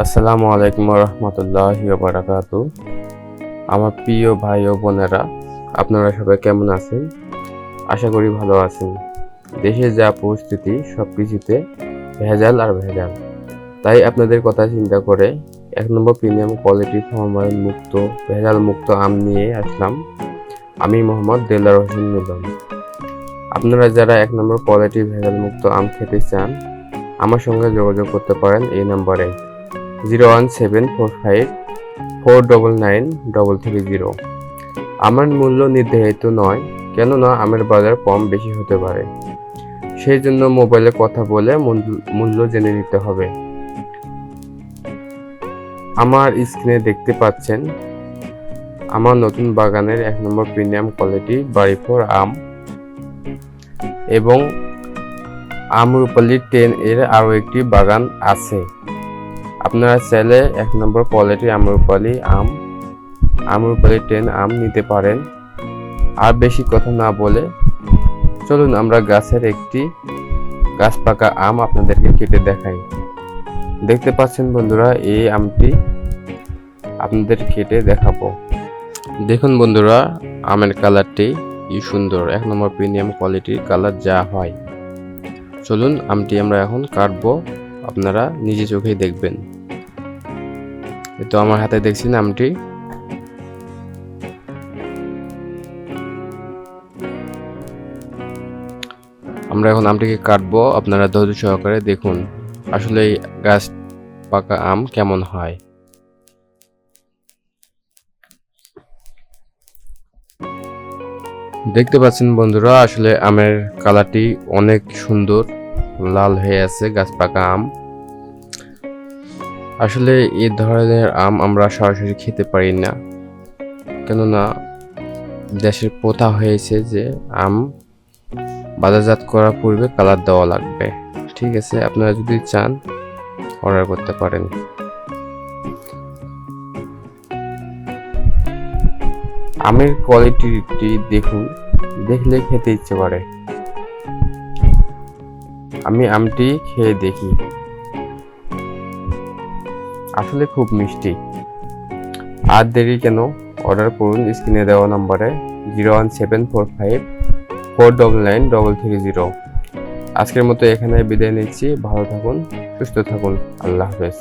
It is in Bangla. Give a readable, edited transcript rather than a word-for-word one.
আসসালামু আলাইকুম রহমতুল্লাহি ওয়া বারাকাতু। আমার প্রিয় ভাই ও বোনেরা, আপনারা সবাই কেমন আছেন? আশা করি ভালো আছেন। দেশে যা পরিস্থিতি, সব কিছুতে ভেজাল আর ভেজাল। তাই আপনাদের কথা চিন্তা করে 1 নম্বর প্রিমিয়াম কোয়ালিটি ফরমালিন মুক্ত ভেজাল মুক্ত আম নিয়ে আসলাম। আমি মোহাম্মদ দেলোয়ার হোসেন মিলন। আপনারা যারা 1 নম্বর কোয়ালিটি ভেজাল মুক্ত আম খেতে চান, আমার সঙ্গে যোগাযোগ করতে পারেন এই নম্বরে 01745499330। আমার মূল্য নির্ধারিত নয়, কেননা আমের বাজার কম বেশি হতে পারে। সেই জন্য মোবাইলে কথা বলে মূল্য জেনে নিতে হবে। আমার স্ক্রিনে দেখতে পাচ্ছেন আমার নতুন বাগানের 1 নম্বর প্রিমিয়াম কোয়ালিটি বাড়িফোর আম এবং আমরুপালি 10 এর আরও একটি বাগান আছে। আপনারা চাইলে 1 নম্বর কোয়ালিটি আমরুপালি 10 আম নিতে পারেন। আর বেশি কথা না বলে চলুন আমরা গাছের একটি গাছ পাকা আম আপনাদেরকে কেটে দেখাই। দেখতে পাচ্ছেন বন্ধুরা, এই আমটি আপনাদের কেটে দেখাবো। দেখুন বন্ধুরা, আমের কালারটি কি সুন্দর, 1 নম্বর প্রিমিয়াম কোয়ালিটির কালার যা হয়। চলুন আমটি আমরা এখন কাটবো, আপনারা নিজে চোখেই দেখবেন। তো আমার হাতে দেখছেন আমটি। আমরা এখন আমটিকে কাটবো, আপনারা ধৈর্য সহকারে দেখুন আসলে এই গাছ পাকা আম কেমন হয়। দেখতে পাচ্ছেন বন্ধুরা, আসলে আমের কালারটি অনেক সুন্দর, লাল হয়ে আছে গাছ পাকা আম। আসলে এই ধরনের আম আমরা সরাসরি খেতে পারি না, কেননা দেশের প্রথা হয়েছে যে আম বাজারজাত করার পূর্বে কালার দেওয়া লাগবে। ঠিক আছে, আপনারা যদি চান অর্ডার করতে পারেন। আমের কোয়ালিটিটি দেখুন, দেখলে খেতে ইচ্ছে করে। আমি আমটি খেয়ে দেখি, আসলে খুব মিষ্টি। আর দেরি কেন, অর্ডার করুন স্ক্রিনে দেওয়া নম্বরে 01745499330। আজকের মতো এখানে বিদায় নিচ্ছি। ভালো থাকুন, সুস্থ থাকুন, আল্লাহ হাফেজ।